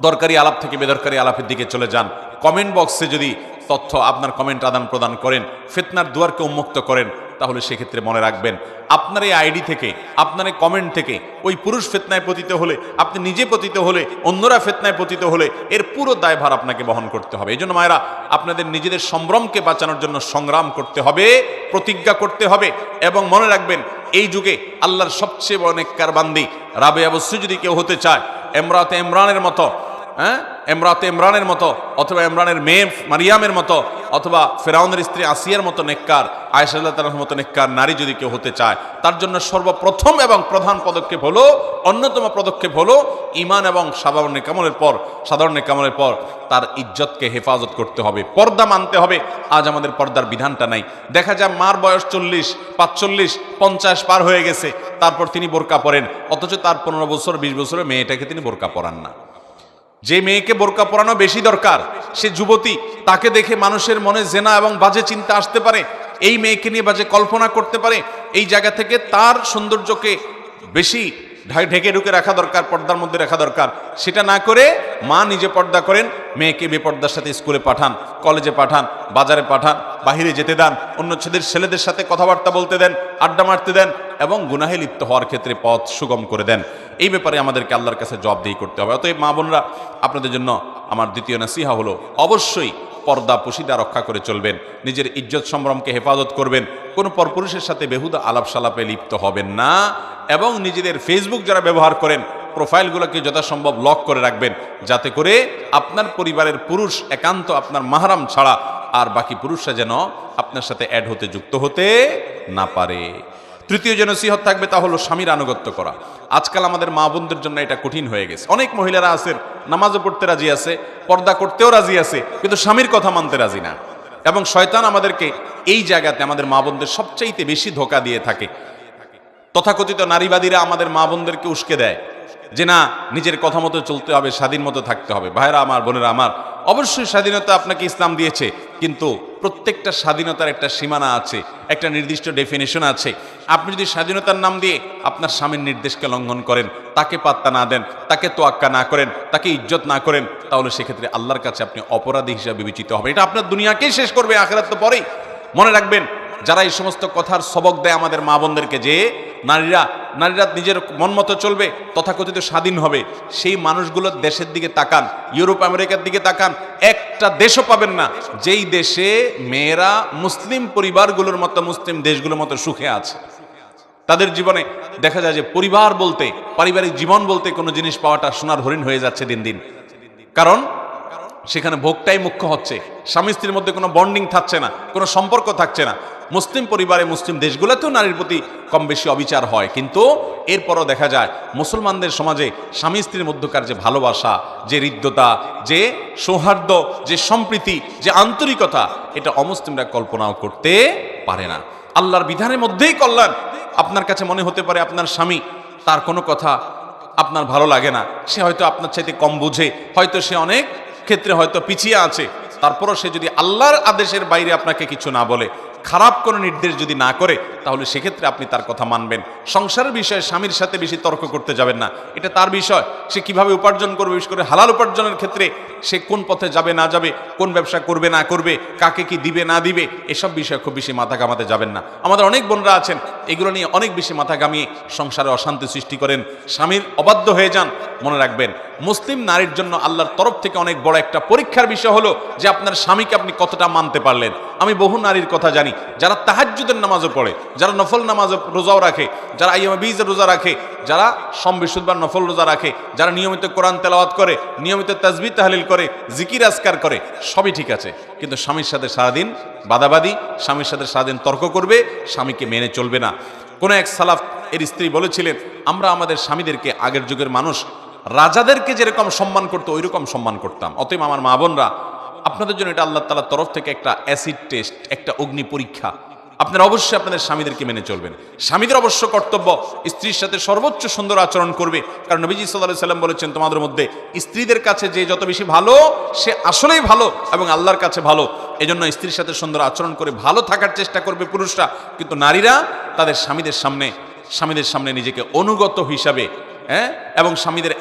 দরকারি আলাপ থেকে বেদরকারি আলাপের দিকে চলে যান, কমেন্ট বক্সে যদি তথ্য আপনার কমেন্ট আদান প্রদান করেন, ফিতনার দুয়ারকে উন্মুক্ত করেন, তাহলে সেক্ষেত্রে মনে রাখবেন আপনার এই আইডি থেকে, আপনার এই কমেন্ট থেকে ওই পুরুষ ফিতনায় পতিত হলে, আপনি নিজে পতিত হলে, অন্যরা ফিতনায় পতিত হলে এর পুরো দায়ভার আপনাকে বহন করতে হবে। এই জন্য মায়েরা, আপনাদের নিজেদের সম্ভ্রমকে বাঁচানোর জন্য সংগ্রাম করতে হবে, প্রতিজ্ঞা করতে হবে এবং মনে রাখবেন এই যুগে আল্লাহর সবচেয়ে বড় নেককার বান্দি রাবেয়া বসরি যদি কেউ হতে চায়, ইমরাতে ইমরানের মতো, ইমরাতে ইমরানের মতো, অথবা ইমরানের মেয়ে মারিয়ামের মতো, অথবা ফেরাউনের স্ত্রী আসিয়ার মতো নেককার, আয়েশা রাদিয়াল্লাহু তাআলার মতো নেককার নারী যদি কেউ হতে চায়, তার জন্য সর্বপ্রথম এবং প্রধান পদক্ষেপ হলো, অন্যতম পদক্ষেপ হলো ঈমান এবং সাধারণ নেকামলের পর তার ইজ্জতকে হেফাজত করতে হবে, পর্দা মানতে হবে। আজ আমাদের পর্দার বিধানটা নাই। দেখা যায় মার বয়স 40, 45, 50 পার হয়ে গেছে, তারপর তিনি বোরকা পরেন, অথচ তার 15 বছর 20 বছরের মেয়েটাকে তিনি বোরকা পরান না। যে মেয়েকে বোরকা পরানো বেশি দরকার, সে যুবতী, তাকে দেখে মানুষের মনে জেনা এবং বাজে চিন্তা আসতে পারে, এই মেয়েকে নিয়ে বাজে কল্পনা করতে পারে। এই জায়গা থেকে তার সৌন্দর্যকে বেশি ঢেকে ঢুকে রাখা দরকার, পর্দার মধ্যে রাখা দরকার। সেটা না করে মা নিজে পর্দা করেন, মেয়েকে বেপর্দার সাথে স্কুলে পাঠান, কলেজে পাঠান, বাজারে পাঠান, বাহিরে যেতে দেন, অন্য ছেলেদের সাথে কথাবার্তা বলতে দেন, আড্ডা মারতে দেন এবং গুনাহে লিপ্ত হওয়ার ক্ষেত্রে পথ সুগম করে দেন। এই ব্যাপারে আমাদেরকে আল্লাহর কাছে জবাবদিহি করতে হবে। অতএব মা বোনরা, আপনাদের জন্য আমার দ্বিতীয় নসিহা হলো, অবশ্যই পর্দা পশিদা রক্ষা করে চলবেন, নিজের ইজ্জত সম্ভ্রমকে হেফাজত করবেন, কোনো পরপুরুষের সাথে বেহুদা আলাপ সালাপে লিপ্ত হবেন না এবং নিজেদের ফেসবুক যারা ব্যবহার করেন প্রোফাইলগুলোকে যথাসম্ভব লক করে রাখবেন, যাতে করে আপনার পরিবারের পুরুষ একান্ত আপনার মাহরাম ছাড়া আর বাকি পুরুষরা যেন আপনার সাথে অ্যাড হতে যুক্ত হতে না পারে। তৃতীয় যে নসিহত থাকবে তা হলো স্বামীর আনুগত্য করা। আজকাল আমাদের মা বোনদের জন্য এটা কঠিন হয়ে গেছে। অনেক মহিলারা আছেন নামাজও পড়তে রাজি আছে, পর্দা করতেও রাজি আছে, কিন্তু স্বামীর কথা মানতে রাজি না। এবং শয়তান আমাদেরকে এই জায়গাতে আমাদের মা বোনদের সবচাইতে বেশি ধোঁকা দিয়ে থাকে। তথাকথিত নারীবাদীরা আমাদের মা বোনদেরকে উস্কে দেয় যে না, নিজের কথা মতো চলতে হবে, স্বাধীন মতো থাকতে হবে। ভাইরা আমার, বোনেরা আমার, অবশ্যই স্বাধীনতা আপনাকে ইসলাম দিয়েছে, কিন্তু প্রত্যেকটা স্বাধীনতার একটা সীমানা আছে, একটা নির্দিষ্ট ডেফিনেশন আছে। আপনি যদি স্বাধীনতার নাম দিয়ে আপনার স্বামীর নির্দেশকে লঙ্ঘন করেন, তাকে পাত্তা না দেন, তাকে তোয়াক্কা না করেন, তাকে ইজ্জত না করেন, তাহলে সেক্ষেত্রে আল্লাহর কাছে আপনি অপরাধী হিসাবে বিবেচিত হবে। এটা আপনার দুনিয়াকেই শেষ করবে, আখিরাত তো পরেই। মনে রাখবেন, যারা এই সমস্ত কথার সবক দেয় আমাদের মা বোনদেরকে যে নারীরা নিজের মন মতো চলবে, তথাকথিত স্বাধীন হবে, সেই মানুষগুলোর দেশের দিকে তাকান, ইউরোপ আমেরিকার দিকে তাকান, একটা দেশও পাবেন না যেই দেশে মেয়েরা মুসলিম পরিবারগুলোর মতো, মুসলিম দেশগুলোর মতো সুখে আছে। তাদের জীবনে দেখা যায় যে পরিবার বলতে, পারিবারিক জীবন বলতে কোনো জিনিস পাওয়াটা সোনার হরিণ হয়ে যাচ্ছে দিন দিন। কারণ সেখানে ভোগটাই মুখ্য হচ্ছে, স্বামী স্ত্রীর মধ্যে কোনো বন্ডিং থাকছে না, কোনো সম্পর্ক থাকছে না। মুসলিম পরিবারে, মুসলিম দেশগুলোতেও নারীর প্রতি কম বেশি অবিচার হয়, কিন্তু এরপরও দেখা যায় মুসলমানদের সমাজে স্বামী স্ত্রীর মধ্যকার যে ভালোবাসা, যে হৃদ্যতা, যে সৌহার্দ্য, যে সম্প্রীতি, যে আন্তরিকতা, এটা অমুসলিমরা কল্পনাও করতে পারে না। আল্লাহর বিধানের মধ্যেই কল্যাণ। আপনার কাছে মনে হতে পারে আপনার স্বামী, তার কোনো কথা আপনার ভালো লাগে না, সে হয়তো আপনার চাইতে কম বুঝে, হয়তো সে অনেক ক্ষেত্রে হয়তো পিছিয়ে আছে, তারপরও সে যদি আল্লাহর আদেশের বাইরে আপনাকে কিছু না বলে, খারাপ কোনো নির্দেশ যদি না করে, তাহলে সেক্ষেত্রে আপনি তার কথা মানবেন। সংসারের বিষয়ে স্বামীর সাথে বেশি তর্ক করতে যাবেন না, এটা তার বিষয়। সে কিভাবে উপার্জন করবে, বিশেষ করে হালাল উপার্জনের ক্ষেত্রে সে কোন পথে যাবে না যাবে, কোন ব্যবসা করবে না করবে, কাকে কি দিবে না দিবে, এসব বিষয়ে খুব বেশি মাথা ঘামাতে যাবেন না। আমাদের অনেক বোনরা আছেন এগুলো নিয়ে অনেক বেশি মাথা ঘামিয়ে সংসারে অশান্তি সৃষ্টি করেন, স্বামীর অবাধ্য হয়ে যান। মনে রাখবেন, মুসলিম নারীর জন্য আল্লাহর তরফ থেকে অনেক বড় একটা পরীক্ষার বিষয় হলো যে আপনার স্বামীকে আপনি কতটা মানতে পারলেন। আমি বহু নারীর কথা জানি যারা তাহাজ্জুদের নামাজও পড়ে, যারা নফল নামাজ রোজাও রাখে, যারা আইয়ামে বীজের রোজা রাখে, যারা বৃহস্পতিবার নফল রোজা রাখে, যারা নিয়মিত কোরআন তেলাওয়াত করে, নিয়মিত তাসবিহ তাহলিল করে, জিকির আজকার করে, সবই ঠিক আছে, কিন্তু স্বামীর সাথে সারাদিন বাদাবাদি, স্বামীর সাথে সারাদিন তর্ক করবে, স্বামীকে মেনে চলবে না। কোন এক সালাফ এর স্ত্রী বলেছিলেন, আমরা আমাদের স্বামীদেরকে আগের যুগের মানুষ রাজাদেরকে যেরকম সম্মান করতো ওই রকম সম্মান করতাম। অতএব আমার মা বোনরা, আপনাদের জন্য এটা আল্লাহ তাআলার তরফ থেকে একটা অ্যাসিড টেস্ট, একটা অগ্নি পরীক্ষা। আপনারা অবশ্যই আপনাদের স্বামীদেরকে মেনে চলবেন। স্বামীদের অবশ্য কর্তব্য স্ত্রীর সাথে সর্বোচ্চ সুন্দর আচরণ করবে, কারণ নবীজি সাল্লাল্লাহু আলাইহি সাল্লাম বলেছেন, তোমাদের মধ্যে স্ত্রীদের কাছে যে যত বেশি ভালো, সে আসলেই ভালো এবং আল্লাহর কাছে ভালো। এজন্য স্ত্রীর সাথে সুন্দর আচরণ করে ভালো থাকার চেষ্টা করবে পুরুষরা, কিন্তু নারীরা তাদের স্বামীদের সামনে নিজেকে অনুগত হিসাবে, এবং স্বামীদের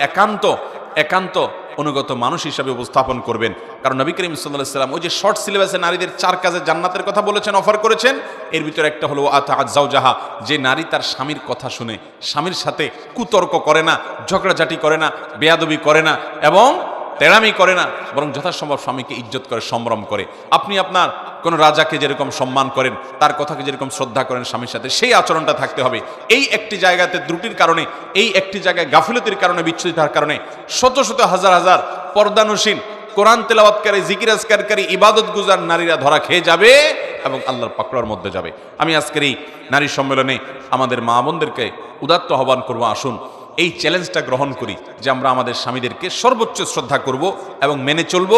একান্ত অনুগত মানুষ হিসাবে উপস্থাপন করবেন। কারণ নবী করিম সাল্লাল্লাহু আলাইহি ওয়াসাল্লাম ওই যে শর্ট সিলেবাসে নারীদের 4 কাজে জান্নাতের কথা বলেছেন, অফার করেছেন, এর ভিতরে একটা হলো আতাআত যাওজাহা, যে নারী তার স্বামীর কথা শুনে, স্বামীর সাথে কুতর্ক করে না, ঝগড়াঝাটি করে না, বেয়াদবি করে না এবং তেড়ামি করে না, বরং যথাসম্ভব স্বামীকে ইজ্জত করে, সম্ভ্রম করে। আপনি আপনার কোনো রাজাকে যেরকম সম্মান করেন, তার কথাকে যেরকম শ্রদ্ধা করেন স্বামীর সাথে, সেই আচরণটা থাকতে হবে। এই একটি জায়গাতে ত্রুটির কারণে, এই একটি জায়গায় গাফিলতির কারণে, বিচ্ছুরিত হওয়ার কারণে শত শত হাজার হাজার পর্দানুসীন, কোরআন তেলাওয়াতকারী, জিকির আজকারকারী, ইবাদত গুজার নারীরা ধরা খেয়ে যাবে এবং আল্লাহর পাকড়ার মধ্যে যাবে। আমি আজকের এই নারী সম্মেলনে আমাদের মা বোনদেরকে উদাত্ত আহ্বান করব, আসুন এই চ্যালেঞ্জটা গ্রহণ করি যে আমরা আমাদের স্বামীদেরকে সর্বোচ্চ শ্রদ্ধা করব এবং মেনে চলব।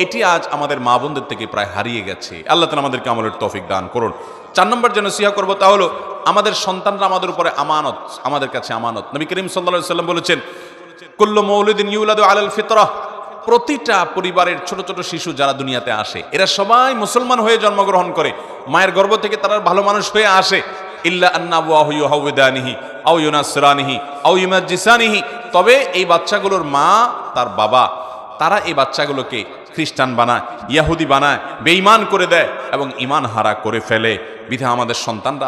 এটি আজ আমাদের মা বোনদের থেকে প্রায় হারিয়ে গেছে। আল্লাহ তাআলা আমাদেরকে আমলের তৌফিক দান করুন। 4 নম্বর যে নসিহত করব তা হলো, আমাদের সন্তানরা আমাদের উপরে আমানত, আমাদের কাছে আমানত। নবী করিম সাল্লাল্লাহু আলাইহি ওয়াসাল্লাম বলেছেন, কুল্লু মাউলুদিন ইউলাদু আলাল ফিতরাহ, প্রতিটা পরিবারের ছোট ছোট শিশু যারা দুনিয়াতে আসে, এরা সবাই মুসলমান হয়ে জন্মগ্রহণ করে, মায়ের গর্ভ থেকে তারা ভালো মানুষ হয়ে আসে। ইল্লা আন্না আবওয়াহু ইউহাউদানিহি আও ইউনাসরানিহি আও ইউমাজ্জিসানিহি, তবে এই বাচ্চাগুলোর মা, তার বাবা, তারা এই বাচ্চাগুলোকে খ্রিস্টান বানায়, ইয়াহুদি বানায়, বেঈমান করে দেয় এবং ঈমান হারা করে ফেলে। বিধা আমাদের সন্তানরা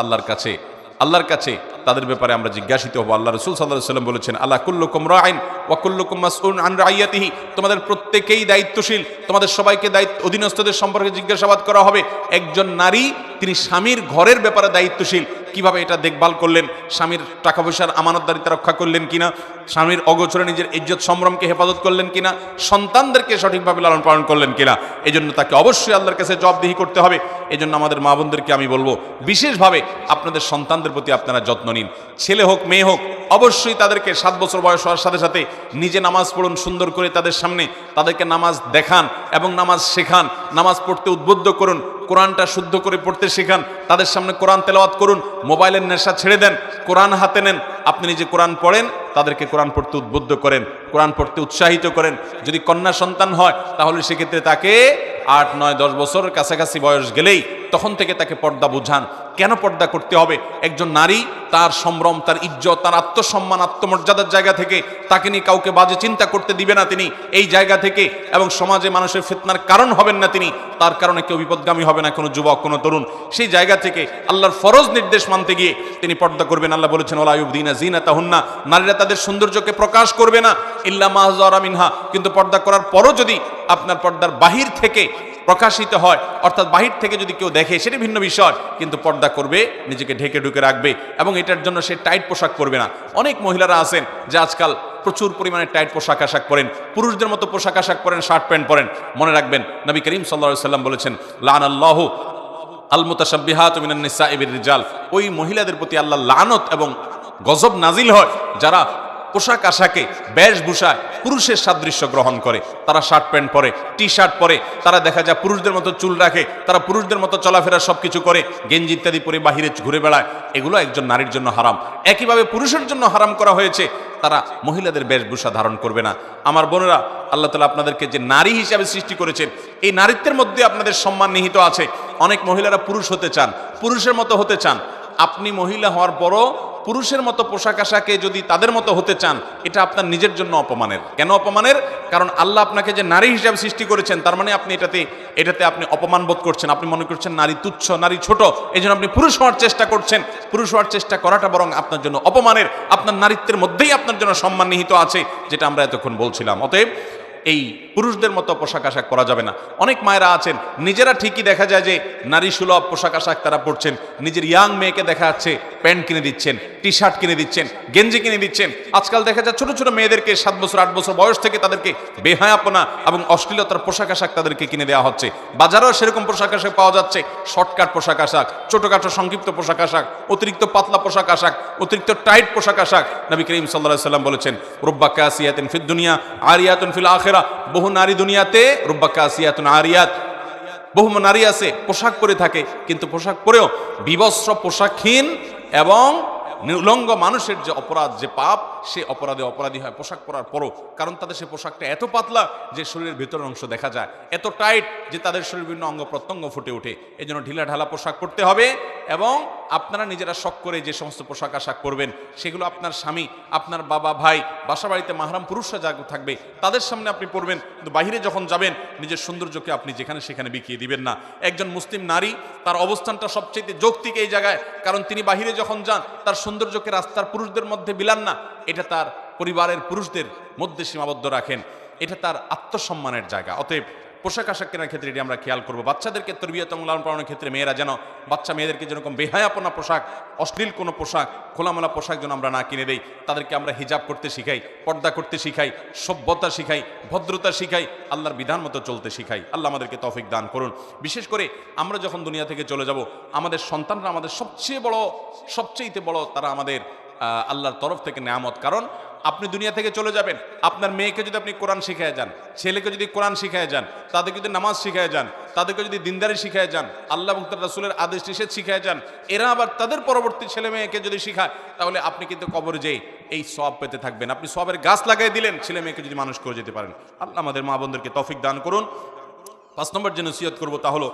আল্লাহর কাছে তাদের ব্যাপারে আমরা জিজ্ঞাসিত হব। আল্লাহ রাসূল সাল্লাল্লাহু আলাইহি ওয়াসাল্লাম বলেছেন, আলা কুল্লুকুম রাইন ওয়া কুল্লুকুম মাসউলুন আন রাইয়াতিহি, তোমাদের প্রত্যেকেই দায়িত্বশীল, তোমাদের সবাইকে অধীনস্থদের সম্পর্কে জিজ্ঞাসাবাদ করা হবে। একজন নারী, তিনি স্বামীর ঘরের ব্যাপারে দায়িত্বশীল, কিভাবে এটা দেখভাল করলেন, স্বামীর টাকা পয়সার আমানতদারিতা রক্ষা করলেন কিনা, স্বামীর অগোচরে নিজের ইজ্জত সম্ভ্রমকে হেফাজত করলেন কিনা, সন্তানদেরকে সঠিকভাবে লালন পালন করলেন কিনা, এই জন্য তাকে অবশ্যই আল্লাহর কাছে জবাবদিহি করতে হবে। এই জন্য আমাদের মা বোনদেরকে আমি বলবো, বিশেষভাবে আপনাদের সন্তানদের প্রতি আপনারা যত্ন নিন। ছেলে হোক মেয়ে হোক, অবশ্যই তাদেরকে 7 বছর বয়স হওয়ার সাথে সাথে নিজে নামাজ পড়ুন সুন্দর করে, তাদের সামনে তাদেরকে নামাজ দেখান এবং নামাজ শেখান, নামাজ পড়তে উদ্বুদ্ধ করুন, কোরআনটা শুদ্ধ করে পড়তে শেখান, তাদের সামনে কোরআন তেলাওয়াত করুন, মোবাইলের নেশা ছেড়ে দেন, কোরআন হাতে নেন, আপনি নিজে কোরআন পড়েন, তাদেরকে কোরআন পড়তে উদ্বুদ্ধ করেন, কোরআন পড়তে উৎসাহিত করেন। যদি কন্যা সন্তান হয় তাহলে সেক্ষেত্রে তাকে 8, 9, 10 বছর কাছাকাছি বয়স গেলেই তখন থেকে তাকে পর্দা বুঝান। কেন পর্দা করতে হবে? একজন নারী তার সম্ভ্রম, তার ইজ্জত, তার আত্মসম্মান, আত্মমর্যাদার জায়গা থেকে তাকে নিয়ে কাউকে বাজে চিন্তা করতে দিবে না তিনি, এই জায়গা থেকে, এবং সমাজে মানুষের ফিতনার কারণ হবেন না তিনি, তার কারণে কেউ বিপদগামী হবে না, কোনো যুবক, কোনো তরুণ। সেই জায়গা থেকে আল্লাহর ফরজ নির্দেশ মানতে গিয়ে তিনি পর্দা করবেন। আল্লাহ বলেছেন, ওয়ালা ইউবদিনা যিনাতাহুন্না, নারীরা তাদের সৌন্দর্যকে প্রকাশ করবে না, ইল্লা মা যারা মিনহা, কিন্তু পর্দা করার পরও যদি আপনার পর্দার বাহির থেকে প্রকাশিত হয়, অর্থাৎ বাহির থেকে যদি কেউ দেখে সেটা ভিন্ন বিষয়, কিন্তু পর্দা করবে, নিজেকে ঢেকে ঢুকে রাখবে এবং এটার জন্য সে টাইট পোশাক পরবে না। অনেক মহিলারা আছেন যে আজকাল প্রচুর পরিমাণে টাইট পোশাক আশাক পরেন, পুরুষদের মতো পোশাক আশাক পরেন, শার্ট প্যান্ট পরেন। মনে রাখবেন, নবী করিম সাল্লাল্লাহু আলাইহি ওয়াসাল্লাম বলেছেন, লানাল্লাহু আল মুতাশাব্বিহাতু মিনান নিসাই বির রিজাল, ওই মহিলাদের প্রতি আল্লাহ লানত এবং গজব নাজিল হয় যারা পোশাক আশাকে, বেশভূষায় পুরুষের সাদৃশ্য গ্রহণ করে। তারা শার্ট প্যান্ট পরে, টি শার্ট পরে, তারা দেখা যায় পুরুষদের মতো চুল রাখে, তারা পুরুষদের মতো চলাফেরা সবকিছু করে, গেঞ্জি ইত্যাদি পরে বাহিরে ঘুরে বেড়ায়। এগুলো একজন নারীর জন্য হারাম। একইভাবে পুরুষের জন্য হারাম করা হয়েছে, তারা মহিলাদের বেশভূষা ধারণ করবে না। আমার বোনেরা, আল্লাহ তাআলা আপনাদেরকে যে নারী হিসাবে সৃষ্টি করেছেন, এই নারীত্বের মধ্যে আপনাদের সম্মান নিহিত আছে। অনেক মহিলারা পুরুষ হতে চান, পুরুষের মতো হতে চান। আপনি মহিলা হওয়ার পরও পুরুষের মতো পোশাক আশাকে যদি তাদের মতো হতে চান, এটা আপনার নিজের জন্য অপমানের। কেন অপমানের? কারণ আল্লাহ আপনাকে যে নারী হিসাবে সৃষ্টি করেছেন, তার মানে আপনি এটাতে আপনি অপমান বোধ করছেন। আপনি মনে করছেন নারী তুচ্ছ, নারী ছোট, এই জন্য আপনি পুরুষ হওয়ার চেষ্টা করছেন। পুরুষ হওয়ার চেষ্টা করাটা বরং আপনার জন্য অপমানের। আপনার নারীত্বের মধ্যেই আপনার জন্য সম্মান নিহিত আছে, যেটা আমরা এতক্ষণ বলছিলাম। অতএব এই পুরুষদের মতো পোশাক আশাক পরা যাবে না। অনেক মায়েরা আছেন, নিজেরা ঠিকই দেখা যায় যে নারী সুলভ পোশাক আশাক তারা পরছেন, নিজের ইয়াং মেয়েকে দেখা যাচ্ছে প্যান্ট কিনে দিচ্ছেন, টি শার্ট কিনে দিচ্ছেন, গেঞ্জি কিনে দিচ্ছেন। আজকাল দেখা যায় ছোট ছোট মেয়েদেরকে 7 বছর 8 বছর বয়স থেকে তাদেরকে বেহায়াপনা এবং অশ্লীলতার পোশাক আশাক তাদেরকে কিনে দেওয়া হচ্ছে। বাজারেও সেরকম পোশাক আশাক পাওয়া যাচ্ছে, শর্টকাট পোশাক আশাক, ছোটখাটো সংক্ষিপ্ত পোশাক আশাক, অতিরিক্ত পাতলা পোশাক আশাক, অতিরিক্ত টাইট পোশাক আশাক। নবী করিম সাল্লাল্লাহু আলাইহি ওয়াসাল্লাম বলেছেন, রুব্বা কাসিয়াতিন ফিদ দুনিয়া আরিয়াতুন ফিল আখিরা, বহু নারী দুনিয়াতে, রুব্বা কাসিয়াতুন আরিয়াত, বহু নারী আছে পোশাক পরে থাকে, কিন্তু পোশাক পরেও বিবস্ত্র, পোশাকহীন এবং নিউলঙ্গ মানুষের যে অপরাধ, যে পাপ, সে অপরাধে অপরাধী হয় পোশাক পরার পরও। কারণ তাদের সে পোশাকটা এত পাতলা যে শরীরের ভেতরের অংশ দেখা যায়, এত টাইট যে তাদের শরীর বিভিন্ন অঙ্গ প্রত্যঙ্গ ফুটে ওঠে। এই জন্য ঢিলা ঢালা পোশাক পরতে হবে। এবং আপনারা নিজেরা শখ করে যে সমস্ত পোশাক আশাক পরবেন, সেগুলো আপনার স্বামী, আপনার বাবা, ভাই, বাসা বাড়িতে মাহরাম পুরুষরা যা থাকবে তাদের সামনে আপনি পরবেন। কিন্তু বাহিরে যখন যাবেন, নিজের সৌন্দর্যকে আপনি যেখানে সেখানে বিকিয়ে দিবেন না। একজন মুসলিম নারী, তার অবস্থানটা সবচেয়ে যৌক্তিক এই জায়গায়, কারণ তিনি বাহিরে যখন যান তার সৌন্দর্যকে রাস্তার পুরুষদের মধ্যে বিলান না, এটা তার পরিবারের পুরুষদের মধ্যে সীমাবদ্ধ রাখেন, এটা তার আত্মসম্মানের জায়গা। অতএব পোশাক আশাক কেনার ক্ষেত্রে এটি আমরা খেয়াল করবো। বাচ্চাদেরকে তরবিয়ত এবং লালন পালনের ক্ষেত্রে মেয়েরা যেন, বাচ্চা মেয়েদেরকে যেরকম বেহায়াপনা পোশাক, অশ্লীল কোনো পোশাক, খোলামেলা পোশাক যেন আমরা না কিনে দেই। তাদেরকে আমরা হিজাব করতে শিখাই, পর্দা করতে শিখাই, সভ্যতা শিখাই, ভদ্রতা শিখাই, আল্লাহর বিধান মতো চলতে শিখাই। আল্লাহ আমাদেরকে তৌফিক দান করুন। বিশেষ করে আমরা যখন দুনিয়া থেকে চলে যাব, আমাদের সন্তানরা আমাদের সবচেয়ে বড় তারা আমাদের আল্লাহর তরফ থেকে নেয়ামত। কারণ আপনি দুনিয়া থেকে চলে যাবেন, আপনার মেয়েকে যদি আপনি কোরআন শিখায় যান, ছেলেকে যদি কোরআন শিখায় যান, তাদেরকে যদি নামাজ শিখায় যান, তাদেরকে যদি দিনদারি শিখায় যান, আল্লাহ এবং তার রাসূলের আদেশ নিষেধ শিখায় যান, এরা আবার তাদের পরবর্তী ছেলে মেয়েকে যদি শিখায়, তাহলে আপনি কিন্তু কবরে যেয়ে এই সওয়াব পেতে থাকবেন। আপনি সওয়াবের গাছ লাগাই দিলেন, ছেলে মেয়েকে যদি মানুষ করে যেতে পারেন। আল্লাহ আমাদের মা বোনদেরকে তৌফিক দান করুন। 5 নম্বর যে নসিহত করবো তা হলো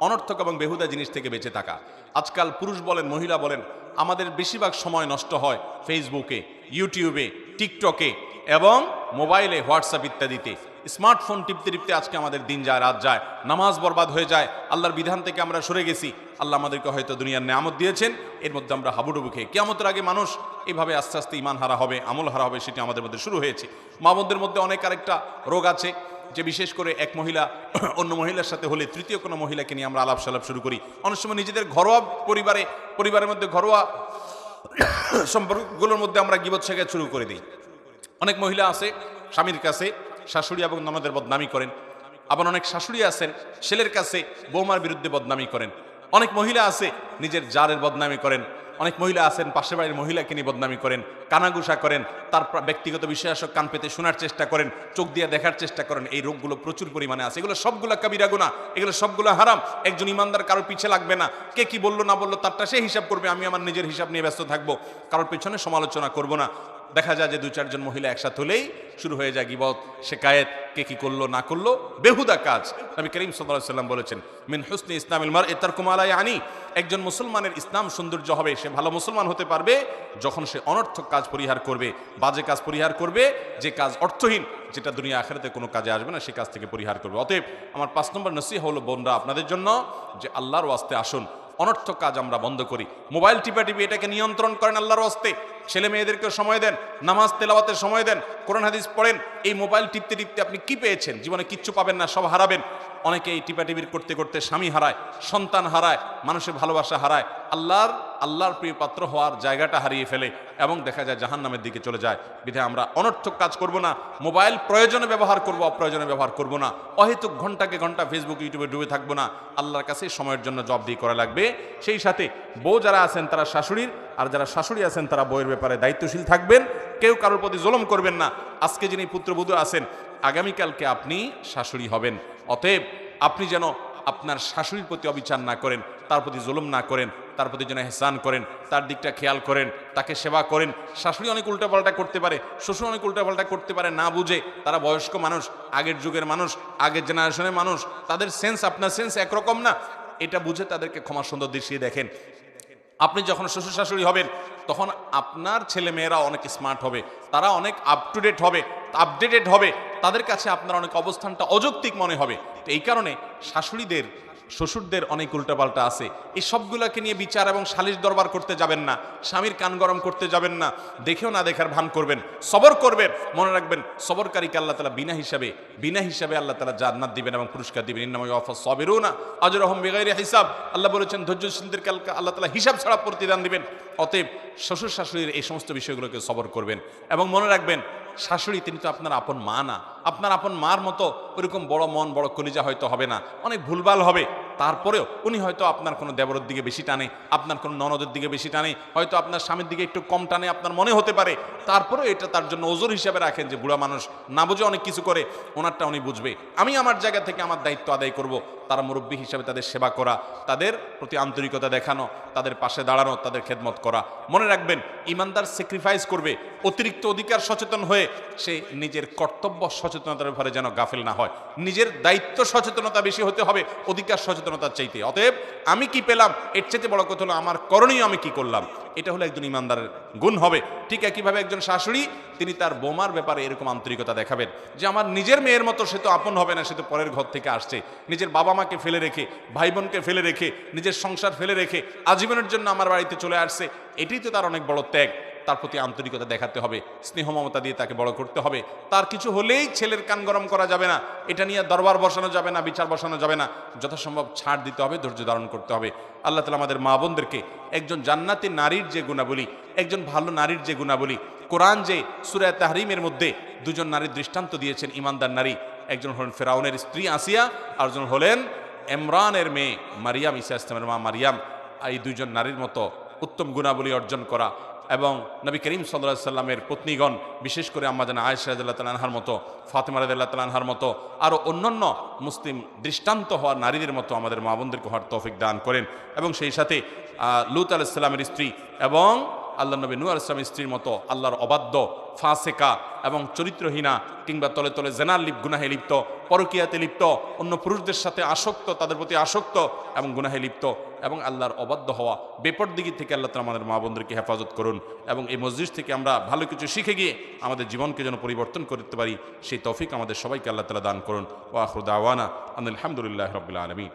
অনর্থক এবং বেহুদা জিনিস থেকে বেঁচে থাকা। আজকাল পুরুষ বলেন, মহিলা বলেন, আমাদের বেশিরভাগ সময় নষ্ট হয় ফেসবুকে, ইউটিউবে, টিকটকে এবং মোবাইলে, হোয়াটসঅ্যাপ ইত্যাদিতে। স্মার্টফোন টিপতে টিপতে আজকে আমাদের দিন যায়, রাত যায়, নামাজ বরবাদ হয়ে যায়, আল্লাহর বিধান থেকে আমরা সরে গেছি। আল্লাহ আমাদেরকে হয়তো দুনিয়ার নেয়ামত দিয়েছেন, এর মধ্যে আমরা হাবুডুবু খেয়ে কিয়ামতের আগে মানুষ এইভাবে আস্তে আস্তে ঈমান হারা হবে, আমল হারা হবে, সেটি আমাদের মধ্যে শুরু হয়েছে। মা বোনদের মধ্যে অনেক আরেকটা রোগ আছে, যে বিশেষ করে এক মহিলা অন্য মহিলার সাথে হলে তৃতীয় কোনো মহিলাকে নিয়ে আমরা আলাপ সালাপ শুরু করি। অনেক সময় নিজেদের ঘরোয়া পরিবারের মধ্যে ঘরোয়া সম্পর্কগুলোর মধ্যে আমরা গীবত শেখা শুরু করে দিই। অনেক মহিলা আছে স্বামীর কাছে শাশুড়ি এবং ননদের বদনামি করেন, আবার অনেক শাশুড়ি আছেন ছেলের কাছে বৌমার বিরুদ্ধে বদনামি করেন। অনেক মহিলা আছে নিজের জারের বদনামি করেন, অনেক মহিলা আছেন পাশের বাড়ির মহিলাকে নিয়ে বদনামি করেন, কানাঘুষা করেন, তার ব্যক্তিগত বিষয় আসক কান পেতে শোনার চেষ্টা করেন, চোখ দিয়ে দেখার চেষ্টা করেন। এই রোগগুলো প্রচুর পরিমাণে আছে। এগুলো সবগুলো কাবিরা গুনাহ, এগুলো সবগুলো হারাম। একজন ইমানদার কারোর পিছে লাগবে না, কে কি বললো না বললো তারটা সে হিসাব করবে। আমি আমার নিজের হিসাব নিয়ে ব্যস্ত থাকবো, কারোর পেছনে সমালোচনা করব না। দেখা যায় যে 2-4 জন মহিলা একসাথে হলেই শুরু হয়ে যায় গীবত, শিকায়েত, কে কি করলো না করলো, বেহুদা কাজ। নবী করিম সাল্লাল্লাহু আলাইহি ওয়াসাল্লাম বলেছেন, মিন হুসনি ইসলামিল মারই তারকু মা লা ইয়ানি। একজন মুসলমানের ইসলাম সৌন্দর্য হবে, সে ভালো মুসলমান হতে পারবে যখন সে অনর্থক কাজ পরিহার করবে, বাজে কাজ পরিহার করবে, যে কাজ অর্থহীন, যেটা দুনিয়া আখিরাতে কোনো কাজে আসবে না, সে কাজ থেকে পরিহার করবে। অতএব আমার 5 নম্বর নসিহত হলো বোনরা আপনাদের জন্য, যে আল্লাহর ওয়াস্তে আসুন, অনর্থক কাজ আমরা বন্ধ করি। মোবাইল টিপাটিপি এটাকে নিয়ন্ত্রণ করেন আল্লাহর ওয়াস্তে। ছেলে মেয়েদেরকে সময় দেন, নামাজ তেলাওয়াতের সময় দেন, কোরআন হাদিস পড়েন। এই মোবাইল টিপতে টিপতে আপনি কি পেয়েছেন? জীবনে কিচ্ছু পাবেন না, সব হারাবেন। অনেকে এই টিপাটিপির করতে করতে স্বামী হারায়, সন্তান হারায়, মানুষের ভালোবাসা হারায়, আল্লাহর প্রিয় পাত্র হওয়ার জায়গাটা হারিয়ে ফেলে এবং দেখা যায় জাহান্নামের দিকে চলে যায়। বিধায় আমরা অনর্থক কাজ করব না, মোবাইল প্রয়োজনে ব্যবহার করব, অপ্রয়োজনে ব্যবহার করব না, অহেতুক ঘন্টাকে ঘন্টা ফেসবুক ইউটিউবে ডুবে থাকবো না। আল্লাহর কাছে সময়ের জন্য জবাবদিহি করা লাগবে। সেই সাথে বউ যারা আছেন তারা শাশুড়ির, আর যারা শাশুড়ি আছেন তারা বউয়ের ব্যাপারে দায়িত্বশীল থাকবেন। কেউ কারোর প্রতি জুলুম করবেন না। আজকে যিনি পুত্রবধূ আছেন, আগামীকালকে আপনি শাশুড়ি হবেন। অতএব আপনি যেন আপনার শাশুড়ির প্রতি অবিচার না করেন, তার প্রতি জুলুম না করেন, তার প্রতি যেন ইহসান করেন, তার দিকটা খেয়াল করেন, তাকে সেবা করেন। শাশুড়ি অনেক উল্টাপাল্টা করতে পারে, শ্বশুর অনেক উল্টাপাল্টা করতে পারে, না বুঝে। তারা বয়স্ক মানুষ, আগের যুগের মানুষ, আগের জেনারেশনের মানুষ, তাদের সেন্স আপনার সেন্স একরকম না। এটা বুঝে তাদেরকে ক্ষমা সুন্দর দৃষ্টিতে দেখেন। আপনি যখন শ্বশুর শাশুড়ি হবেন, তখন আপনার ছেলে মেয়েরা অনেক স্মার্ট হবে, তারা অনেক আপডেটেড হবে। তাদের কাছে আপনার অনেক অবস্থানটা অযৌক্তিক মনে হবে। তো এই কারণে শাশুড়িদের, শ্বশুরদের অনেক উল্টাপাল্টা আছে। এই সবগুলোকে নিয়ে বিচার এবং সালিশ দরবার করতে যাবেন না, স্বামীর কান গরম করতে যাবেন না, দেখেও না দেখার ভান করবেন, সবর করবেন। মনে রাখবেন, সবরকারীকে আল্লাহ তাআলা বিনা হিসাবে আল্লাহ তাআলা জান্নাত দিবেন এবং পুরস্কার দিবেন। ইন্নামা ইউওয়াফাস সাবিরুনা আজরাহুম বিগাইরি হিসাব। আল্লাহ বলেছেন, ধৈর্যশীলদেরকে আল্লাহ তাআলা হিসাব ছাড়া প্রতিদান দিবেন। অতএব শ্বশুর শাশুড়ির এই সমস্ত বিষয়গুলোকে সবর করবেন। এবং মনে রাখবেন, শাশুড়ি তিনি তো আপনার আপন মা না। আপনার আপন মার মতো ওইরকম বড় মন, বড় কলিজা হয়তো হবে না, অনেক ভুলভাল হবে। তারপরেও উনি হয়তো আপনার কোনো দেবরের দিকে বেশি টানে, আপনার কোনো ননদের দিকে বেশি টানে, হয়তো আপনার স্বামীর দিকে একটু কম টানে আপনার মনে হতে পারে, তারপরেও এটা তার জন্য ওজোর হিসাবে রাখেন যে বুড়া মানুষ না বুঝে অনেক কিছু করে, ওনারটা উনি বুঝবে। আমি আমার জায়গা থেকে আমার দায়িত্ব আদায় করব, তারা মুরব্বী হিসাবে তাদের সেবা করা, তাদের প্রতি আন্তরিকতা দেখানো, তাদের পাশে দাঁড়ানো, তাদের খেদমত করা। মনে রাখবেন, ইমানদার স্যাক্রিফাইস করবে অতিরিক্ত অধিকার সচেতন হয়ে, সে নিজের কর্তব্য সচেতনতার ব্যাপারে যেন গাফিল না হয়। নিজের দায়িত্ব সচেতনতা বেশি হতে হবে অধিকার সচেতনতার চাইতে। অতএব আমি কি পেলাম এর চাইতে বড় কথা হলো আমার করণীয় আমি কি করলাম, এটা হলো একজন ইমানদারের গুণ হবে। ঠিক একইভাবে একজন শাশুড়ি, তিনি তার বোমার ব্যাপারে এরকম আন্তরিকতা দেখাবেন যে আমার নিজের মেয়ের মতো সে তো আপন হবে না, সে তো পরের ঘর থেকে আসছে, নিজের বাবা মাকে ফেলে রেখে, ভাই বোনকে ফেলে রেখে, নিজের সংসার ফেলে রেখে আজীবনের জন্য আমার বাড়িতে চলে আসছে, এটাই তো তার অনেক বড় ত্যাগ। তার প্রতি আন্তরিকতা দেখাতে হবে, স্নেহ মমতা দিয়ে তাকে বড় করতে হবে। তার কিছু হলেই ছেলের কান গরম করা যাবে না, এটা নিয়ে দরবার বসানো যাবে না, বিচার বসানো যাবে না, যথাসম্ভব ছাড় দিতে হবে, ধৈর্য ধারণ করতে হবে। আল্লাহ তাআলা আমাদের মা বোনদেরকে একজন জান্নাতি নারীর যে গুণাবলী, একজন ভালো নারীর যে গুণাবলী, কোরআন যে সূরা তাহরিমের মধ্যে দুজন নারীর দৃষ্টান্ত দিয়েছেন, ইমানদার নারী, একজন হলেন ফেরাউনের স্ত্রী আসিয়া, আর একজন হলেন ইমরানের মেয়ে মারিয়াম, ঈসা ইসলামের মা মারিয়াম। এই দুইজন নারীর মতো উত্তম গুণাবলী অর্জন করা এবং নবী করিম সাল্লাল্লাহু আলাইহি সাল্লামের পত্নীগণ, বিশেষ করে আম্মা জান আয়েশা রাদিয়াল্লাহু তাআলা আনহার মতো, ফাতেমা রাদিয়াল্লাহু তাআলা আনহার মতো, আরও অন্যান্য মুসলিম দৃষ্টান্ত হওয়া নারীদের মতো আমাদের মা বোনদেরকে হওয়ার তৌফিক দান করেন। এবং সেই সাথে লূত আলাইহিস সালামের স্ত্রী এবং আল্লাহ নবী নূহ আলাইহিস সালামের স্ত্রীর মতো আল্লাহর অবাধ্য, ফাসেকা এবং চরিত্রহীনা কিংবা তলে তলে জেনার গুনাহে লিপ্ত, পরকীয়াতে লিপ্ত, অন্য পুরুষদের সাথে আসক্ত, তাদের প্রতি আসক্ত এবং গুনাহে লিপ্ত এবং আল্লাহর অবাধ্য হওয়া, বেপরদিগি থেকে আল্লাহ তাআলা আমাদের মা বোনদেরকে হেফাজত করুন। এবং এই মসজিদ থেকে আমরা ভালো কিছু শিখে গিয়ে আমাদের জীবনকে যেন পরিবর্তন করতে পারি, সেই তৌফিক আমাদের সবাইকে আল্লাহ তাআলা দান করুন। ওয়া আখিরু দাওয়ানা আলহামদুলিল্লাহি রাব্বিল আলামিন।